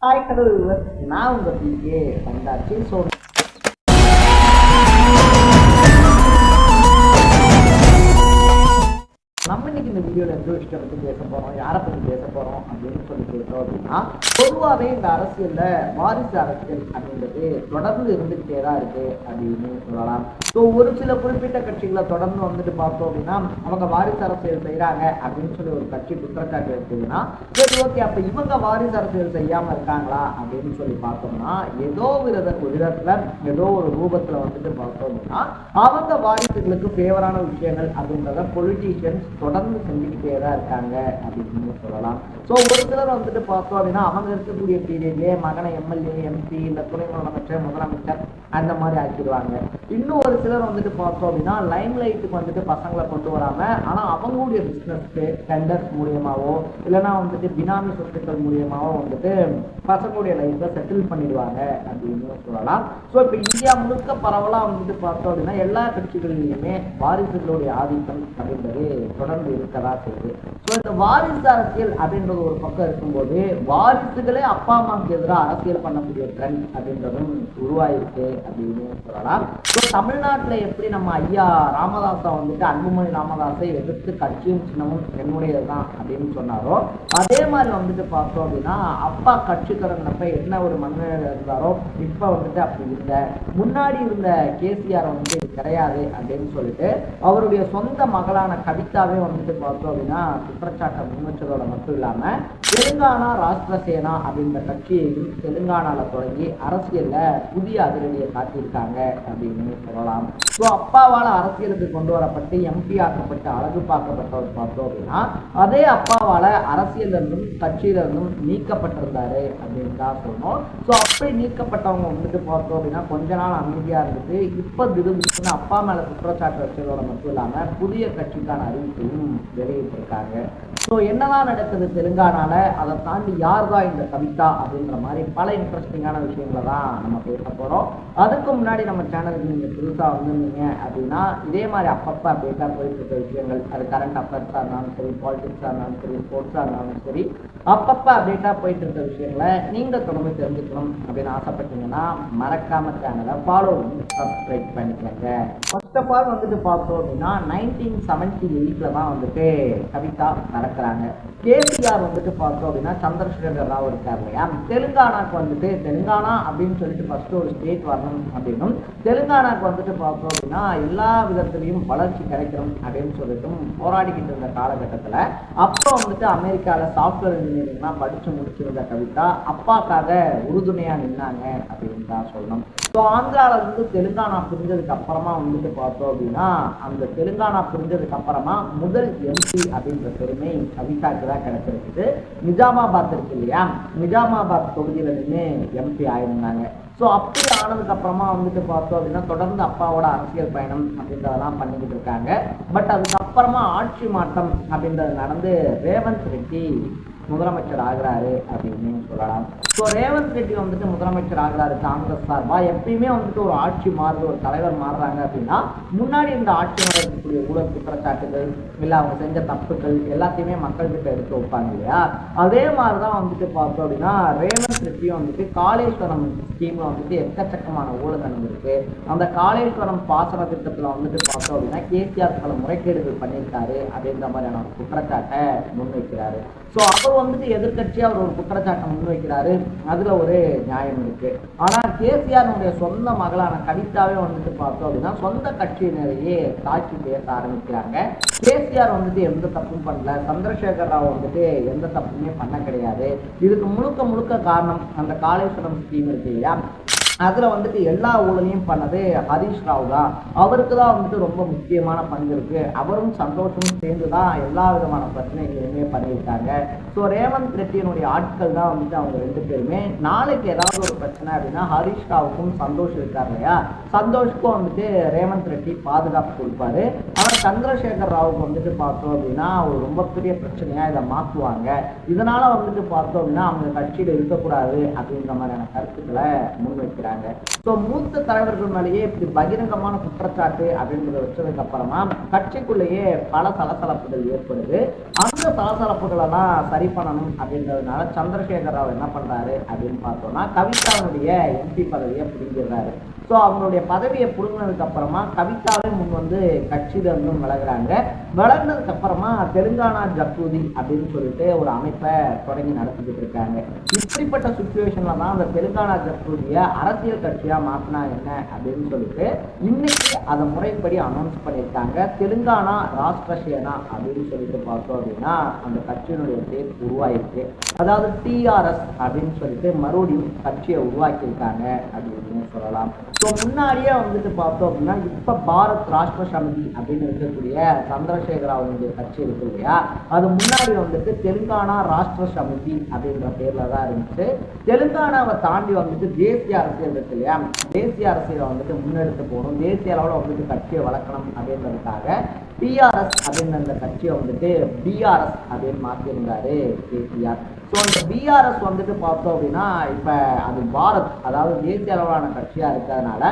Hi hello நான் உங்கள் PK வந்தாச்சு. ஸோ நம்ம இன்னைக்கு இந்த வீடியோவில் எந்த விஷயத்தை பற்றி பேச போகிறோம், யாரை பற்றி பேச போகிறோம் அப்படின்னு சொல்லி கேட்டோம் அப்படின்னா, பொதுவாகவே இந்த அரசியலில் வாரிசு அரசியல் அப்படின்றது தொடர்ந்து இருந்துகிட்டே தான் இருக்குது அப்படின்னு சொல்லலாம். ஸோ ஒரு சில குறிப்பிட்ட கட்சிகளை தொடர்ந்து வந்துட்டு பார்த்தோம் அப்படின்னா, அவங்க வாரிசு அரசியல் செய்கிறாங்க அப்படின்னு சொல்லி ஒரு கட்சி குற்றச்சாட்டு இருக்குதுன்னா, சரி ஓகே, அப்போ இவங்க வாரிசு அரசியல் செய்யாமல் இருக்காங்களா அப்படின்னு சொல்லி பார்த்தோம்னா, ஏதோ விதத்தில் ஏதோ ஒரு ரூபத்தில் வந்துட்டு பார்த்தோம் அப்படின்னா, அவங்க வாரிசுகளுக்கு ஃபேவரான விஷயங்கள் அப்படின்றத பொலிட்டீஷியன்ஸ் தொடர்ந்து செஞ்சுக்கிட்டே தான் இருக்காங்க அப்படின்னு சொல்லலாம். ஸோ ஒரு சிலர் வந்துட்டு பார்த்தோம் அப்படின்னா, அவங்க இருக்கக்கூடிய பீரியட்லேயே மகனை எம்எல்ஏ, எம்பி, இல்லை துணை முதலமைச்சர், முதலமைச்சர் அந்த மாதிரி ஆக்கிடுவாங்க. இன்னும் ஒரு சிலர் வந்துட்டு பார்த்தோம் அப்படின்னா, லைம் லைட்டுக்கு வந்துட்டு பசங்களை கொண்டு வராம, ஆனால் அவங்களுடைய பிஸ்னஸ்க்கு டெண்டர்ஸ் மூலியமாவோ இல்லைன்னா வந்துட்டு பினாமி சொத்துக்கள் மூலியமாவோ வந்துட்டு பசங்களுடைய லைஃப்பை செட்டில் பண்ணிடுவாங்க அப்படின்னு சொல்லலாம். ஸோ இப்போ இந்தியா முழுக்க பரவலாக வந்துட்டு பார்த்தோம் அப்படின்னா, எல்லா கட்சிகளிலுமே வாரிசுகளுடைய ஆதிக்கம் அப்படின்றது தொடர்ந்து இருக்கதா செய்யுது. ஸோ இந்த வாரிசு அரசியல் அப்படின்றது ஒரு பக்கம் இருக்கும்போது, வாரிசுகளே அப்பா அம்மாவுக்கு எதிராக அரசியல் பண்ணக்கூடிய ட்ரெண்ட் அப்படின்றதும் உருவாயிருக்கு அப்படின்னு சொல்லலாம். ஸோ தமிழ்நாட்டில் எப்படி நம்ம ஐயா ராமதாஸை வந்துட்டு அன்புமணி ராமதாஸை எதிர்த்து கட்சியும் சின்னமும் என்னுடையது தான் அப்படின்னு சொன்னாரோ, அதே மாதிரி வந்துட்டு பார்த்தோம் அப்படின்னா, அப்பா கட்சி தொடங்கினப்ப என்ன ஒரு மனநிலையில் இருந்தாரோ இப்போ வந்துட்டு அப்படி இல்லை. முன்னாடி இருந்த கேசிஆர் வந்துட்டு கிடையாது அப்படின்னு சொல்லிட்டு அவருடைய சொந்த மகளான கவிதாவே வந்துட்டு பார்த்தோம் அப்படின்னா குற்றச்சாட்டை முன்வச்சதோட மட்டும் இல்லாமல், தெலுங்கானா ராஷ்டிர சேனா அப்படின்ற கட்சியையும் தெலுங்கானாவில் தொடங்கி அரசியலில் புதிய அதிரடியை காட்டியிருக்காங்க அப்படின்னு சொல்லலாம். ஸோ அப்பாவால் அரசியலுக்கு கொண்டு வரப்பட்டு எம்பி ஆக்கப்பட்டு அழகு பார்க்கப்பட்டவர் பார்த்தோம் அப்படின்னா, அதே அப்பாவால் அரசியலிருந்தும் கட்சியிலிருந்தும் நீக்கப்பட்டிருந்தாரு அப்படின்னு தான் சொல்லணும். ஸோ அப்படி நீக்கப்பட்டவங்க வந்துட்டு பார்த்தோம் அப்படின்னா கொஞ்ச நாள் அமைதியாக இருந்துட்டு இப்போ திடீர்னு அப்பா மேலே குற்றச்சாட்டு வச்சதோட மட்டும் இல்லாமல் புதிய கட்சிக்கான அறிவிப்பையும் வெளியிட்டிருக்காங்க. ஸோ என்னதான் நடக்குது தெலுங்கானால, அதை தாண்டி யார் தான் இந்த கவிதா அப்படின்ற மாதிரி பல இன்ட்ரெஸ்டிங்கான விஷயங்களை தான் நம்ம பேச போகிறோம். அதுக்கு முன்னாடி நம்ம சேனலுக்கு நீங்கள் புதுசாக வந்திருந்தீங்க அப்படின்னா, இதே மாதிரி அப்பப்போ அப்டேட்டாக போயிட்டு இருக்க விஷயங்கள், அது கரண்ட் அஃபேர்ஸாக இருந்தாலும் சரி, பாலிடிக்ஸாக இருந்தாலும் சரி, ஸ்போர்ட்ஸாக இருந்தாலும் சரி, அப்பப்போ அப்டேட்டாக போயிட்டு இருக்க விஷயங்களை நீங்கள் தொடர்ந்து தெரிஞ்சுக்கணும் அப்படின்னு ஆசைப்பட்டீங்கன்னா மறக்காம சேனலை ஃபாலோ பண்ணி சப்ஸ்கிரைப் பண்ணிக்கோங்க. ஃபர்ஸ்ட் ஆஃப் ஆல் வந்துட்டு பார்த்தோம் அப்படின்னா 1978 தான் வந்துட்டு கவிதா நடக்கிறாங்க. கேசிஆர் வந்துட்டு பார்த்தோம் அப்படின்னா சந்திரசேகர் ராவ் இருக்கார் இல்லையா, தெலுங்கானாக்கு வந்துட்டு தெலுங்கானா அப்படின்னு சொல்லிட்டு ஃபர்ஸ்ட் ஒரு ஸ்டேட் வரணும் அப்படின்னும், தெலுங்கானாக்கு வந்துட்டு பார்த்தோம் அப்படின்னா எல்லா விதத்திலையும் வளர்ச்சி கிடைக்கணும் அப்படின்னு சொல்லிட்டு போராடிக்கிட்டு இருந்த காலகட்டத்தில் அப்போ வந்துட்டு அமெரிக்காவில் சாஃப்ட்வேர் இன்ஜினியரிங்லாம் படித்து முடிச்சிருந்த கவிதா அப்பாக்காக உறுதுணையாக நின்னாங்க அப்படின்னு தான் சொல்லணும். ஸோ ஆந்திராவில் இருந்து தெலுங்கானா பிரிஞ்சதுக்கு அப்புறமா வந்துட்டு பார்த்தோம் அப்படின்னா, அந்த தெலுங்கானா பிரிஞ்சதுக்கு அப்புறமா முதல் எம்பி அப்படின்ற பெருமை கவிதாக்கு தான் கிடைச்சிருக்குது. நிஜாமாபாத் இருக்கு இல்லையா, நிஜாமாபாத் தொகுதியில் நின்று எம்பி ஆயிருந்தாங்க. ஸோ அப்படி ஆனதுக்கு அப்புறமா வந்துட்டு பார்த்தோம் அப்படின்னா தொடர்ந்து அப்பாவோட அரசியல் பயணம் அப்படின்றதெல்லாம் பண்ணிக்கிட்டு இருக்காங்க. பட் அதுக்கப்புறமா ஆட்சி மாற்றம் அப்படின்றது நடந்து ரேவந்த் ரெட்டி முதலமைச்சர் ஆகிறாரு அப்படின்னு சொல்லலாம். ஸோ ரேவந்த் ரெட்டி வந்துட்டு முதலமைச்சர் ஆகிறாரு காங்கிரஸ் சார்பா. எப்பயுமே வந்துட்டு ஒரு ஆட்சி மாறுது, ஒரு தலைவர் மாறுறாங்க அப்படின்னா முன்னாடி இந்த ஆட்சியில் இருக்கக்கூடிய ஊழல் குற்றச்சாட்டுகள் இல்லை அவங்க செஞ்ச தப்புகள் எல்லாத்தையுமே மக்கள்கிட்ட எடுத்து வைப்பாங்க இல்லையா, அதே மாதிரி தான் வந்துட்டு பார்த்தோம் அப்படின்னா ரேவந்த் ரெட்டியும் வந்துட்டு காளேஸ்வரம் ஸ்கீமில் வந்துட்டு எக்கச்சக்கமான ஊழல் நடந்திருக்கு. அந்த காளேஸ்வரம் பாசன திட்டத்தில் வந்துட்டு பார்த்தோம் அப்படின்னா கேசிஆர் பல முறைகேடுகள் பண்ணியிருக்காரு அப்படின்ற மாதிரியான ஒரு குற்றச்சாட்டை முன்வைக்கிறாரு. ஸோ அவர் வந்துட்டு எதிர்கட்சியாக அவர் ஒரு குற்றச்சாட்டை முன்வைக்கிறாரு, அதில் ஒரு நியாயம் இருக்கு. ஆனால் கேசிஆருடைய சொந்த மகளான கவிதாவே வந்துட்டு பார்த்தோம் அப்படின்னா சொந்த கட்சியினரையே தாக்கி பேச ஆரம்பிக்கிறாங்க. கேசிஆர் வந்துட்டு எந்த தப்பும் பண்ணல, சந்திரசேகர் ராவ் வந்துட்டு எந்த தப்புமே பண்ண கிடையாது, இதுக்கு முழுக்க முழுக்க காரணம் அந்த காளேஸ்வரம் ஸ்கீம் இருக்கு இல்லையா, அதில் வந்துட்டு எல்லா ஊழலையும் பண்ணது ஹரீஷ் ராவ் தான், அவருக்கு தான் வந்துட்டு ரொம்ப முக்கியமான பங்கு இருக்கு, அவரும் சந்தோஷமும் சேர்ந்து தான் எல்லா விதமான பிரச்சனைகளுமே பண்ணியிருக்காங்க. ஸோ ரேவந்த் ரெட்டியினுடைய ஆட்கள் தான் வந்துட்டு அவங்க ரெண்டு பேருமே நாளைக்கு ஏதாவது ஒரு பிரச்சனை அப்படின்னா ஹரீஷ் ராவுக்கும் சந்தோஷ் இருக்கார் இல்லையா, சந்தோஷ்க்கும் வந்துட்டு ரேவந்த் ரெட்டி பாதுகாப்பு கொடுப்பாரு. ஆனால் சந்திரசேகர் ராவுக்கு வந்துட்டு பார்த்தோம் அப்படின்னா ஒரு ரொம்ப பெரிய பிரச்சனையாக இதை மாற்றுவாங்க. இதனால வந்துட்டு பார்த்தோம் அப்படின்னா அவங்க கட்சியில் இருக்கக்கூடாது அப்படின்ற மாதிரியான கருத்துக்களை முன்வைக்கிறாங்க. ஆரம்பிக்கிறாங்க. ஸோ மூத்த தலைவர்கள் மேலேயே இப்படி பகிரங்கமான குற்றச்சாட்டு அப்படின்றத வச்சதுக்கு அப்புறமா கட்சிக்குள்ளேயே பல சலசலப்புகள் ஏற்படுது. அந்த சலசலப்புகளெல்லாம் சரி பண்ணணும் அப்படின்றதுனால சந்திரசேகர ராவ் என்ன பண்றாரு அப்படின்னு பார்த்தோம்னா கவிதாவுடைய எம்பி பதவியை பிடிக்கிறாரு. ஸோ அவங்களுடைய பதவியை பிடுங்கினதுக்கு அப்புறமா கவிதாவே முன் வந்து கட்சியில இருந்து விலகுறாங்க. விலகினதுக்கு அப்புறமா தெலுங்கானா ஜக்கூதி அப்படின்னு சொல்லிட்டு ஒரு அமைப்பை தொடங்கி நடத்திக்கிட்டு இருக்காங்க. இப்படிப்பட்ட சுச்சுவேஷன்ல தான் அந்த தெலுங்கானா ஜக்கூதிய அரசியல் கட்சியா மாத்தினா என்ன அப்படின்னு சொல்லிட்டு இன்னைக்கு அதை முறைப்படி அனௌன்ஸ் பண்ணியிருக்காங்க. தெலுங்கானா ராஷ்டிர சேனா அப்படின்னு சொல்லிட்டு பார்த்தோம் அப்படின்னா அந்த கட்சியினுடைய பேர் உருவாயிருக்கு. அதாவது டிஆர்எஸ் அப்படின்னு சொல்லிட்டு மறுபடியும் கட்சியை உருவாக்கியிருக்காங்க அப்படின்னு சொல்லலாம். ஸோ முன்னாடியே வந்துட்டு பார்த்தோம் அப்படின்னா இப்ப பாரத் ராஷ்டிர சமிதி அப்படின்னு இருக்கக்கூடிய சந்திரசேகர ராவுடைய கட்சி இருக்கு இல்லையா, அது முன்னாடி வந்துட்டு தெலுங்கானா ராஷ்டிர சமிதி அப்படின்ற பேர்ல தான் இருந்துச்சு. தெலுங்கானாவை தாண்டி வந்துட்டு தேசிய அரசியல் இருக்கு இல்லையா, தேசிய அரசியலை வந்துட்டு முன்னெடுத்து போகணும், தேசிய அளவில் வந்துட்டு கட்சியை வளர்க்கணும் அப்படின்றதுக்காக பிஆர்எஸ் அப்படின்னு அந்த கட்சியை வந்துட்டு பிஆர்எஸ் அப்படின்னு மாற்றியிருந்தாரு கேசிஆர். ஸோ அந்த பிஆர்எஸ் வந்துட்டு பார்த்தோம் அப்படின்னா இப்போ அது பாரத் அதாவது தேசிய அளவிலான கட்சியாக இருக்கிறதுனால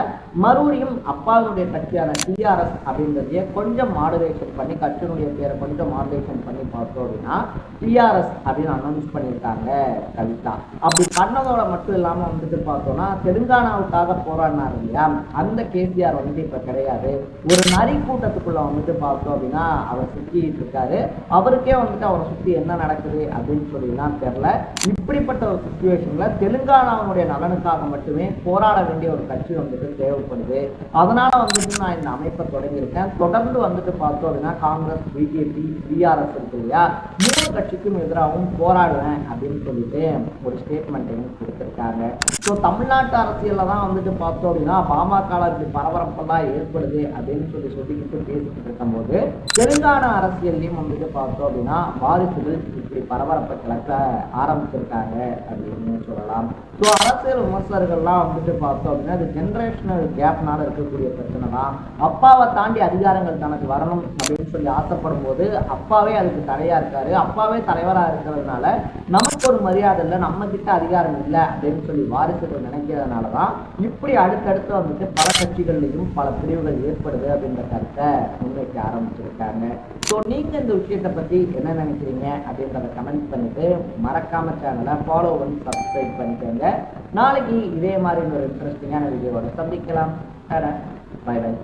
மறுபடியும் அப்பாவுடைய கட்சியான டிஆர்எஸ் அப்படின்றதையே கொஞ்சம் மாடுலேஷன் பண்ணி கட்சியினுடைய பேரை கொஞ்சம் மாடுலேஷன் பண்ணி பார்த்தோம் அப்படின்னா டிஆர்எஸ் அப்படின்னு அனௌன்ஸ் பண்ணியிருக்காங்க கவிதா. அப்படி பண்ணதோட மட்டும் இல்லாமல் வந்துட்டு பார்த்தோம்னா தெலுங்கானாவுக்காக போராடினார் இல்லையா, அந்த கேசிஆர் வந்துட்டு இப்போ கிடையாது. ஒரு நரி கூட்டத்துக்குள்ள வந்துட்டு பார்த்தோம் அப்படின்னா அவர் சுற்றிட்டு இருக்காரு. அவருக்கே வந்துட்டு அவரை சுற்றி என்ன நடக்குது அப்படின்னு சொல்லிலாம் தெரியல. இப்படிப்பட்ட ஒரு சுச்சுவேஷன்ல தெலுங்கானாவுடைய நலனுக்காக மட்டுமே போராட வேண்டிய ஒரு கட்சி வந்துட்டு தேவைப்படுது. அதனால வந்துட்டு நான் இந்த அமைப்பை தொடங்கியிருக்கேன். தொடர்ந்து வந்துட்டு பார்த்தோம் அப்படின்னா காங்கிரஸ், பிஜேபி, பிஆர்எஸ் இருக்கு இல்லையா, 3 கட்சிக்கும் எதிராகவும் போராடுவேன் அப்படின்னு சொல்லிட்டு ஒரு ஸ்டேட்மெண்ட்டையும் கொடுத்திருக்காங்க. ஸோ தமிழ்நாட்டு அரசியல்ல தான் வந்துட்டு பார்த்தோம் அப்படின்னா பாமக இப்படி பரபரப்பெல்லாம் ஏற்படுது அப்படின்னு சொல்லிக்கிட்டு பேசிக்கிட்டு இருக்கும்போது தெலுங்கானா அரசியல்லையும் வந்துட்டு பார்த்தோம் அப்படின்னா வாரிசுகள் இப்படி பரபரப்பை கிளக்க ஆரம்பிச்சிருக்காங்க அப்படின்னு சொல்லலாம். ஸோ அரசியல் விமர்சகர்கள்லாம் வந்துட்டு பார்த்தோம் அப்படின்னா அது ஜென்ரேஷனல் கேப்னால இருக்கக்கூடிய பிரச்சனை தான். அப்பாவை தாண்டி அதிகாரங்கள் தனக்கு வரணும் அப்படின்னு சொல்லி ஆசைப்படும் போது அப்பாவே அதுக்கு தடையா இருக்காரு. அப்பாவே தலைவராக இருக்கிறதுனால நமக்கு ஒரு மரியாதை இல்லை, நம்ம கிட்ட அதிகாரம் இல்லை அப்படின்னு சொல்லி வாரிசுகள் நினைக்கிறதுனால தான் இப்படி அடுத்தடுத்து வந்துட்டு பல கட்சிகள்லையும் பல பிரிவுகள் ஏற்படுது அப்படின்ற கருத்தை முன்வைக்க ஆரம்பிச்சிருக்காங்க. ஸோ நீங்க இந்த விஷயத்தை பத்தி என்ன நினைக்கிறீங்க அப்படின்றத கமெண்ட் பண்ணிட்டு மறக்காம சேனலை ஃபாலோ பண்ணி சப்ஸ்கிரைப் பண்ணிக்கோங்க. நாளைக்கு இதே மாதிரி ஒரு இன்ட்ரெஸ்டிங்கான வீடியோவோட சந்திக்கலாம். Bye by.